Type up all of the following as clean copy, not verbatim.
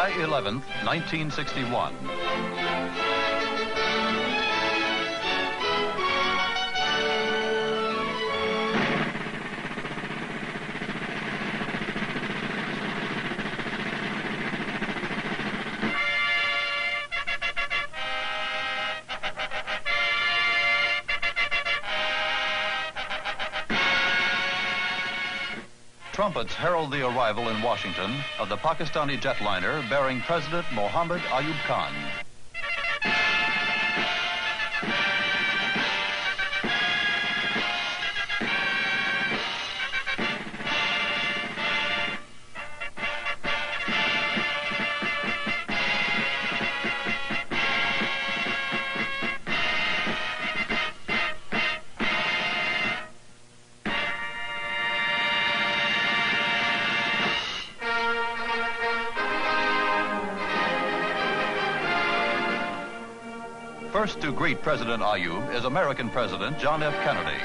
July 11th, 1961. Trumpets herald the arrival in Washington of the Pakistani jetliner bearing President Muhammad Ayub Khan. First to greet President Ayub is American President John F. Kennedy.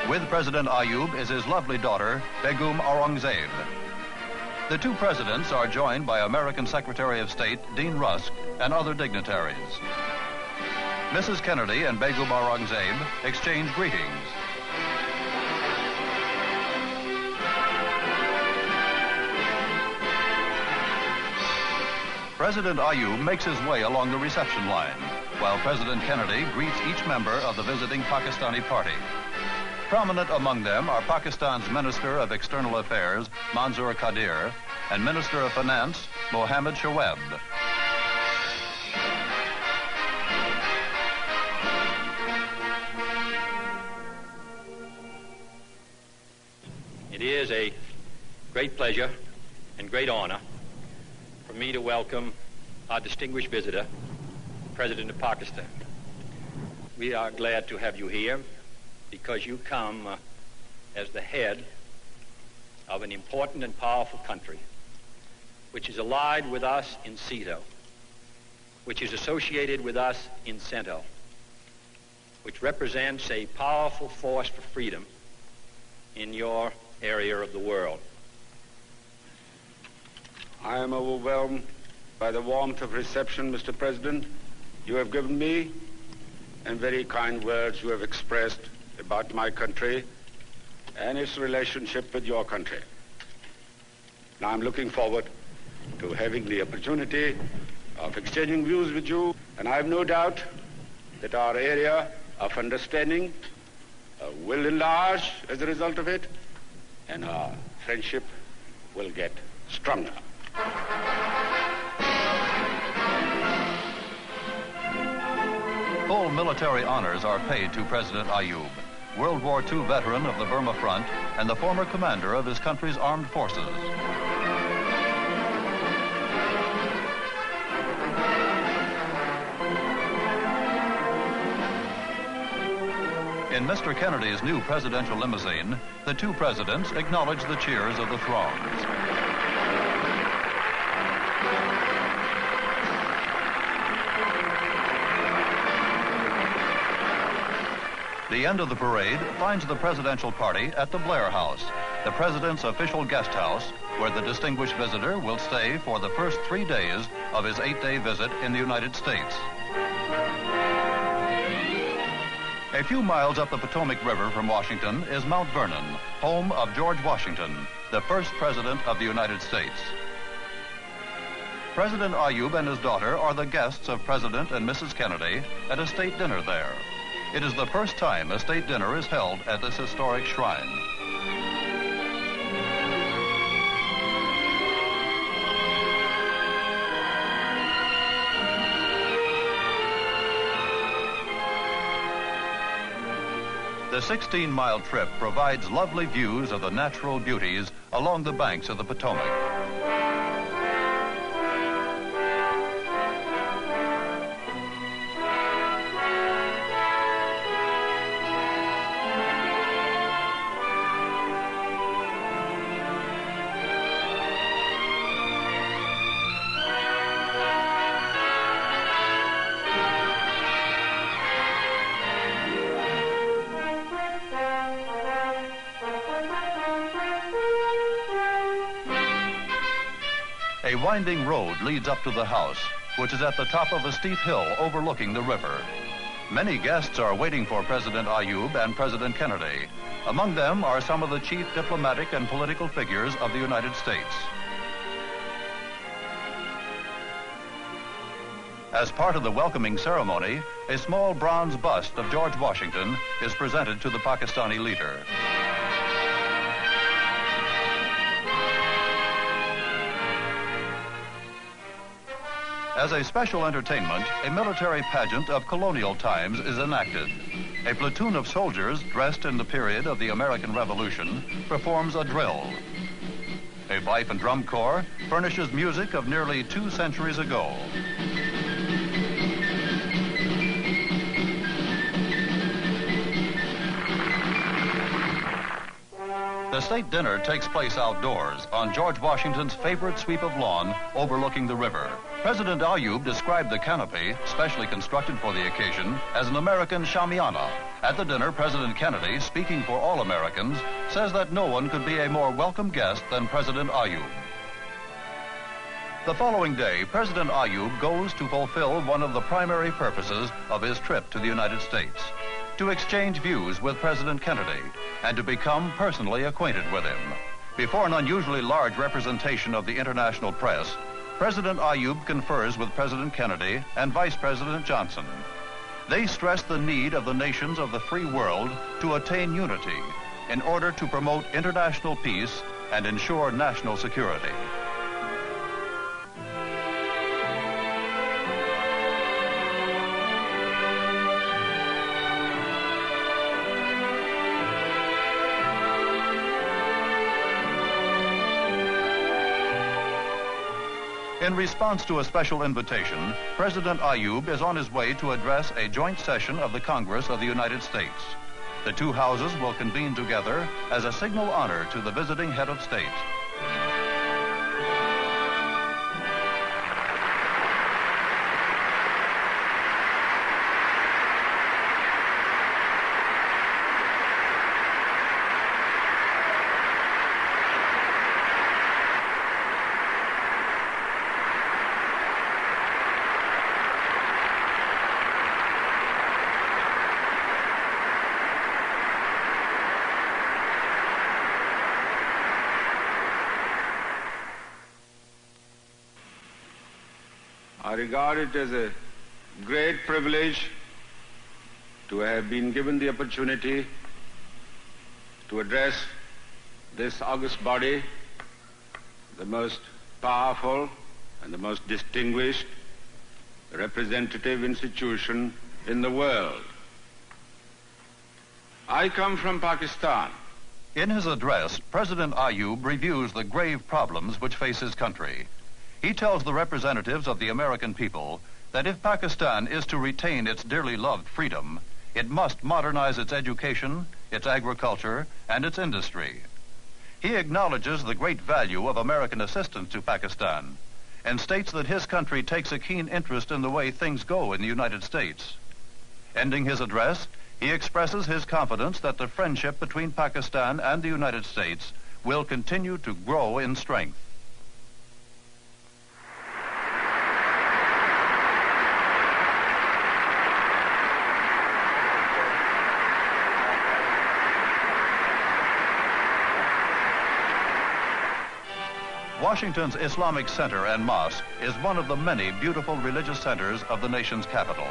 With President Ayub is his lovely daughter, Begum Aurangzeb. The two presidents are joined by American Secretary of State Dean Rusk and other dignitaries. Mrs. Kennedy and Begum Aurangzeb exchange greetings. President Ayub makes his way along the reception line, while President Kennedy greets each member of the visiting Pakistani party. Prominent among them are Pakistan's Minister of External Affairs, Manzoor Qadir, and Minister of Finance, Mohammed Ayub. It is a great pleasure and great honor for me to welcome our distinguished visitor, President of Pakistan. We are glad to have you here because you come as the head of an important and powerful country, which is allied with us in CETO, which is associated with us in CENTO, which represents a powerful force for freedom in your area of the world. I am overwhelmed by the warmth of reception, Mr. President, you have given me, and very kind words you have expressed about my country and its relationship with your country. Now I'm looking forward to having the opportunity of exchanging views with you, and I have no doubt that our area of understanding will enlarge as a result of it, and our friendship will get stronger. Full military honors are paid to President Ayub, World War II veteran of the Burma Front and the former commander of his country's armed forces. In Mr. Kennedy's new presidential limousine, the two presidents acknowledge the cheers of the throngs. The end of the parade finds the presidential party at the Blair House, the president's official guest house, where the distinguished visitor will stay for the first 3 days of his 8-day visit in the United States. A few miles up the Potomac River from Washington is Mount Vernon, home of George Washington, the first president of the United States. President Ayub and his daughter are the guests of President and Mrs. Kennedy at a state dinner there. It is the first time a state dinner is held at this historic shrine. The 16-mile trip provides lovely views of the natural beauties along the banks of the Potomac. A winding road leads up to the house, which is at the top of a steep hill overlooking the river. Many guests are waiting for President Ayub and President Kennedy. Among them are some of the chief diplomatic and political figures of the United States. As part of the welcoming ceremony, a small bronze bust of George Washington is presented to the Pakistani leader. As a special entertainment, a military pageant of colonial times is enacted. A platoon of soldiers dressed in the period of the American Revolution performs a drill. A fife and drum corps furnishes music of nearly 2 centuries ago. The state dinner takes place outdoors on George Washington's favorite sweep of lawn overlooking the river. President Ayub described the canopy, specially constructed for the occasion, as an American shamiana. At the dinner, President Kennedy, speaking for all Americans, says that no one could be a more welcome guest than President Ayub. The following day, President Ayub goes to fulfill one of the primary purposes of his trip to the United States: to exchange views with President Kennedy and to become personally acquainted with him. Before an unusually large representation of the international press, President Ayub confers with President Kennedy and Vice President Johnson. They stress the need of the nations of the free world to attain unity in order to promote international peace and ensure national security. In response to a special invitation, President Ayub is on his way to address a joint session of the Congress of the United States. The two houses will convene together as a signal honor to the visiting head of state. I regard it as a great privilege to have been given the opportunity to address this august body, the most powerful and the most distinguished representative institution in the world. I come from Pakistan. In his address, President Ayub reviews the grave problems which face his country. He tells the representatives of the American people that if Pakistan is to retain its dearly loved freedom, it must modernize its education, its agriculture, and its industry. He acknowledges the great value of American assistance to Pakistan and states that his country takes a keen interest in the way things go in the United States. Ending his address, he expresses his confidence that the friendship between Pakistan and the United States will continue to grow in strength. Washington's Islamic Center and Mosque is one of the many beautiful religious centers of the nation's capital.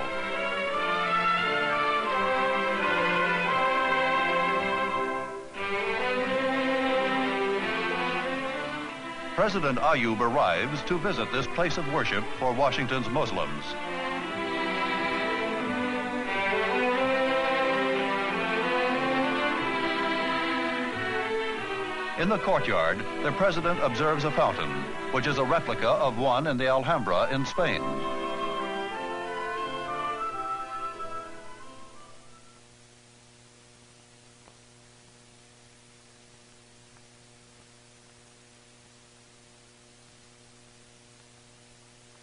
President Ayub arrives to visit this place of worship for Washington's Muslims. In the courtyard, the president observes a fountain, which is a replica of one in the Alhambra in Spain.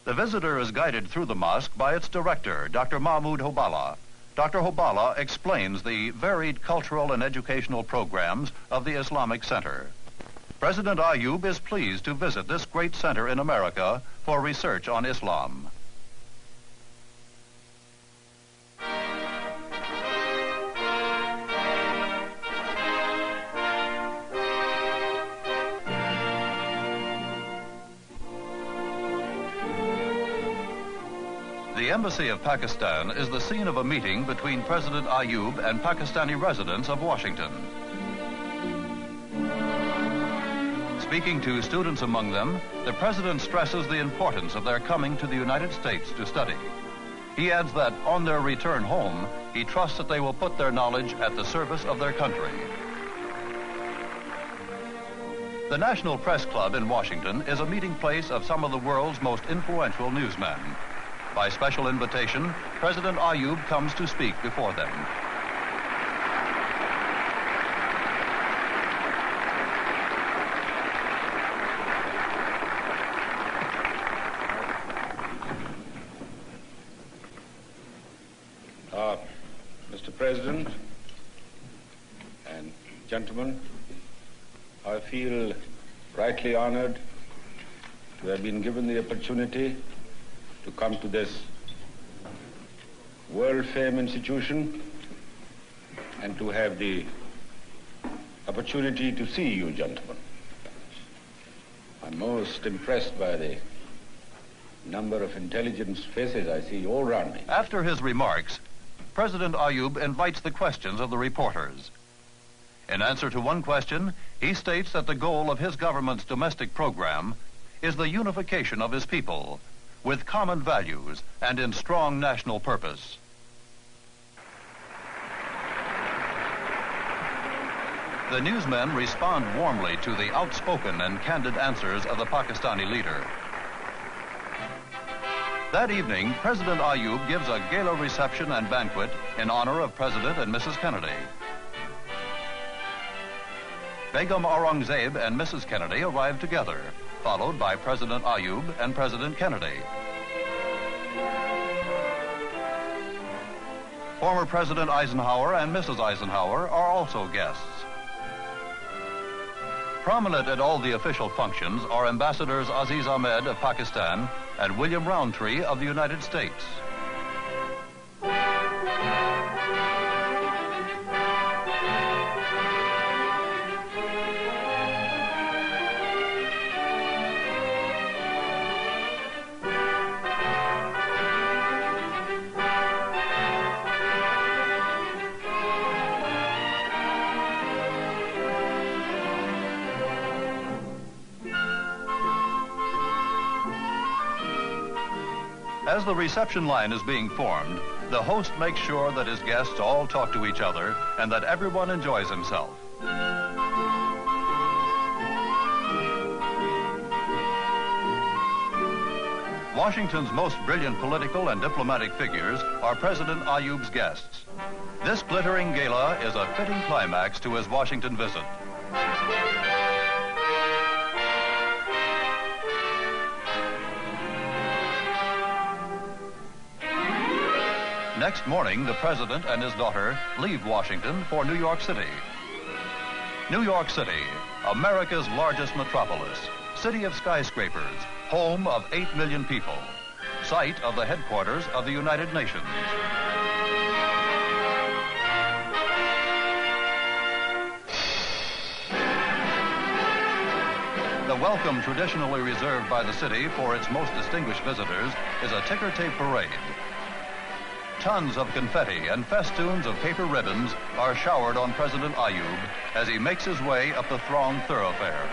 The visitor is guided through the mosque by its director, Dr. Mahmoud Hobala. Dr. Hobala explains the varied cultural and educational programs of the Islamic Center. President Ayub is pleased to visit this great center in America for research on Islam. The Embassy of Pakistan is the scene of a meeting between President Ayub and Pakistani residents of Washington. Speaking to students among them, the President stresses the importance of their coming to the United States to study. He adds that on their return home, he trusts that they will put their knowledge at the service of their country. The National Press Club in Washington is a meeting place of some of the world's most influential newsmen. By special invitation, President Ayub comes to speak before them. Mr. President and gentlemen, I feel rightly honored to have been given the opportunity to come to this world-famed institution and to have the opportunity to see you, gentlemen. I'm most impressed by the number of intelligent faces I see all around me. After his remarks, President Ayub invites the questions of the reporters. In answer to one question, he states that the goal of his government's domestic program is the unification of his people with common values and in strong national purpose. The newsmen respond warmly to the outspoken and candid answers of the Pakistani leader. That evening, President Ayub gives a gala reception and banquet in honor of President and Mrs. Kennedy. Begum Aurangzeb and Mrs. Kennedy arrived together, followed by President Ayub and President Kennedy. Former President Eisenhower and Mrs. Eisenhower are also guests. Prominent at all the official functions are Ambassadors Aziz Ahmed of Pakistan and William Roundtree of the United States. As the reception line is being formed, the host makes sure that his guests all talk to each other and that everyone enjoys himself. Washington's most brilliant political and diplomatic figures are President Ayub's guests. This glittering gala is a fitting climax to his Washington visit. Next morning, the President and his daughter leave Washington for New York City. New York City, America's largest metropolis, city of skyscrapers, home of 8 million people, site of the headquarters of the United Nations. The welcome traditionally reserved by the city for its most distinguished visitors is a ticker-tape parade. Tons of confetti and festoons of paper ribbons are showered on President Ayub as he makes his way up the thronged thoroughfare.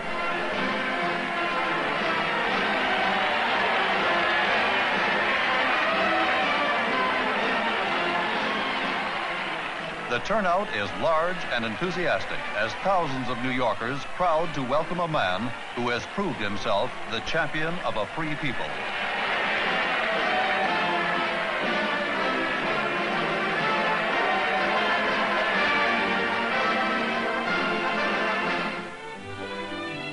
The turnout is large and enthusiastic as thousands of New Yorkers crowd to welcome a man who has proved himself the champion of a free people.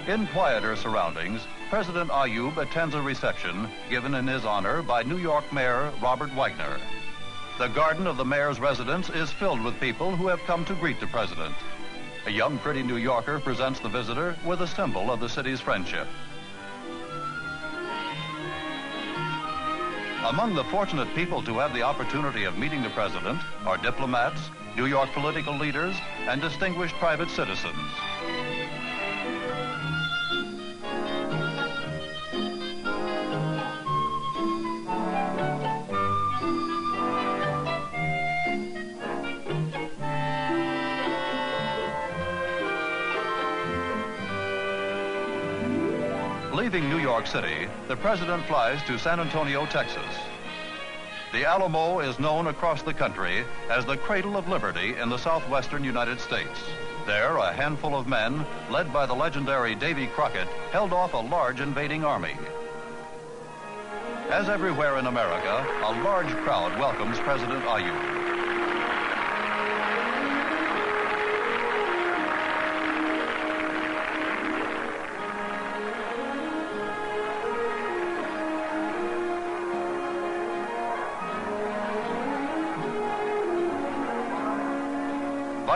In quieter surroundings, President Ayub attends a reception given in his honor by New York Mayor Robert Wagner. The garden of the mayor's residence is filled with people who have come to greet the president. A young, pretty New Yorker presents the visitor with a symbol of the city's friendship. Among the fortunate people to have the opportunity of meeting the president are diplomats, New York political leaders, and distinguished private citizens. Leaving New York City, the president flies to San Antonio, Texas. The Alamo is known across the country as the cradle of liberty in the southwestern United States. There, a handful of men, led by the legendary Davy Crockett, held off a large invading army. As everywhere in America, a large crowd welcomes President Ayub.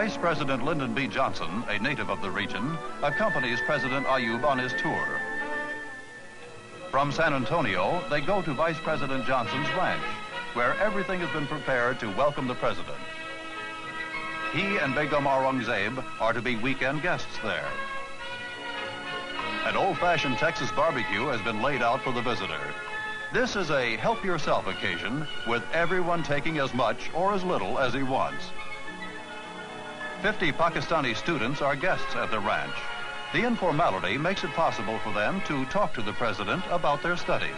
Vice President Lyndon B. Johnson, a native of the region, accompanies President Ayub on his tour. From San Antonio, they go to Vice President Johnson's ranch, where everything has been prepared to welcome the president. He and Begum Aurangzeb are to be weekend guests there. An old-fashioned Texas barbecue has been laid out for the visitor. This is a help-yourself occasion, with everyone taking as much or as little as he wants. 50 Pakistani students are guests at the ranch. The informality makes it possible for them to talk to the president about their studies.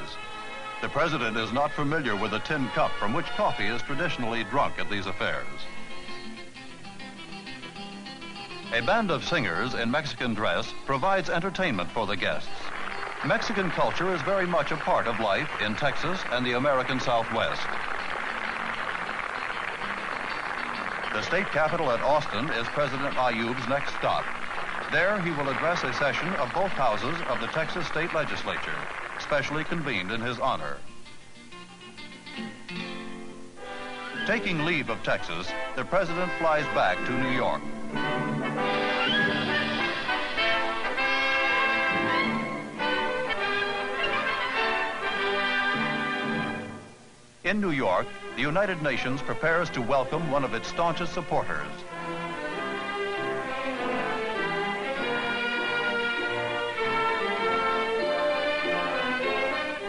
The president is not familiar with the tin cup from which coffee is traditionally drunk at these affairs. A band of singers in Mexican dress provides entertainment for the guests. Mexican culture is very much a part of life in Texas and the American Southwest. The state capital at Austin is President Ayub's next stop. There, he will address a session of both houses of the Texas State Legislature, specially convened in his honor. Taking leave of Texas, the president flies back to New York. In New York, the United Nations prepares to welcome one of its staunchest supporters.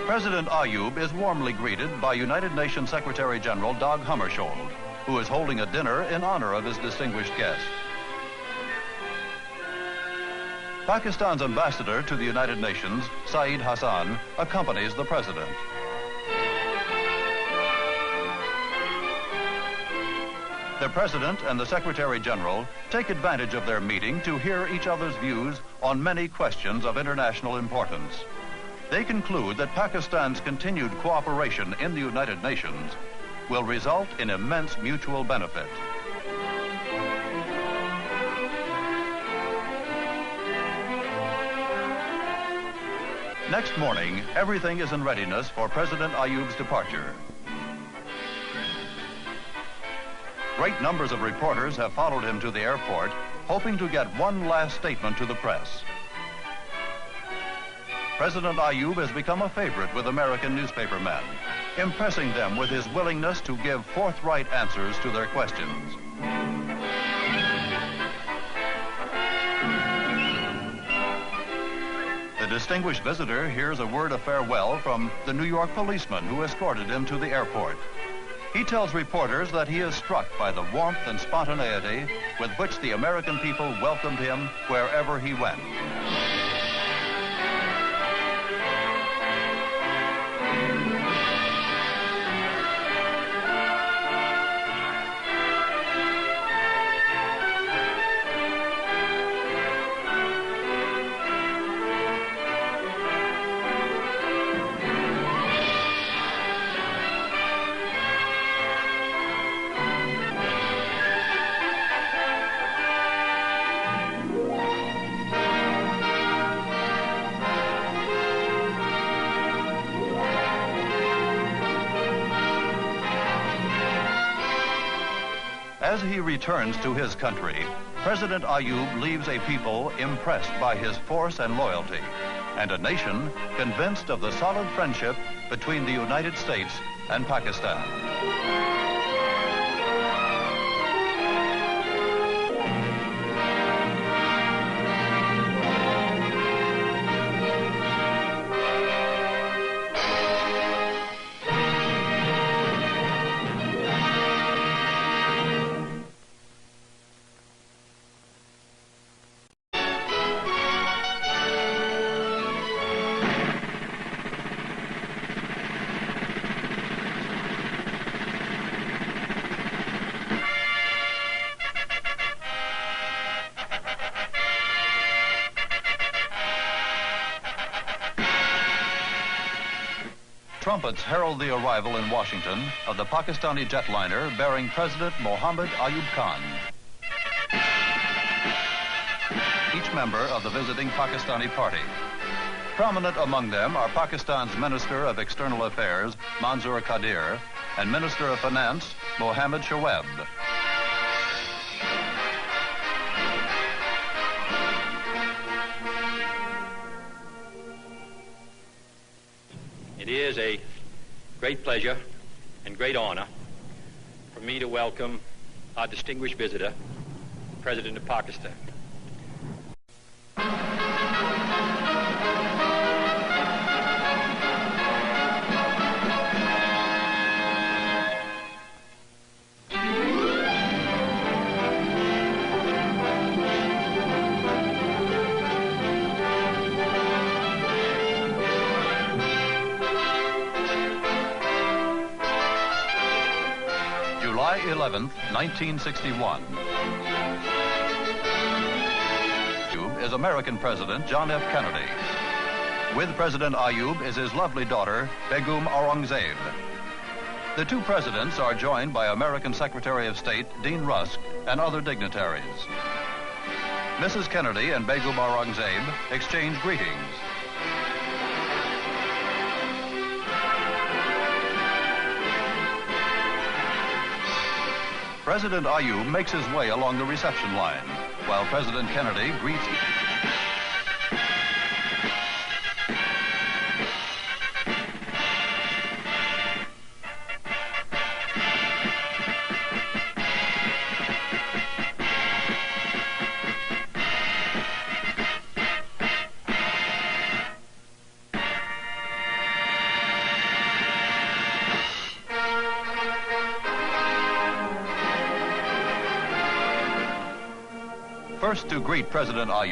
President Ayub is warmly greeted by United Nations Secretary General Dag Hammarskjöld, who is holding a dinner in honor of his distinguished guest. Pakistan's ambassador to the United Nations, Saeed Hassan, accompanies the president. The President and the Secretary General take advantage of their meeting to hear each other's views on many questions of international importance. They conclude that Pakistan's continued cooperation in the United Nations will result in immense mutual benefit. Next morning, everything is in readiness for President Ayub's departure. Great numbers of reporters have followed him to the airport, hoping to get one last statement to the press. President Ayub has become a favorite with American newspapermen, impressing them with his willingness to give forthright answers to their questions. The distinguished visitor hears a word of farewell from the New York policeman who escorted him to the airport. He tells reporters that he is struck by the warmth and spontaneity with which the American people welcomed him wherever he went. As he returns to his country, President Ayub leaves a people impressed by his force and loyalty, and a nation convinced of the solid friendship between the United States and Pakistan. Trumpets herald the arrival in Washington of the Pakistani jetliner bearing President Muhammad Ayub Khan. Each member of the visiting Pakistani party. Prominent among them are Pakistan's Minister of External Affairs, Manzoor Qadir, and Minister of Finance, Mohammed Ayub. It is a great pleasure and great honor for me to welcome our distinguished visitor, the President of Pakistan. July 11th, 1961. Is American President John F. Kennedy. With President Ayub is his lovely daughter, Begum Aurangzeb. The two presidents are joined by American Secretary of State Dean Rusk and other dignitaries. Mrs. Kennedy and Begum Aurangzeb exchange greetings. President Ayub makes his way along the reception line, while President Kennedy greets... First to greet President Ayub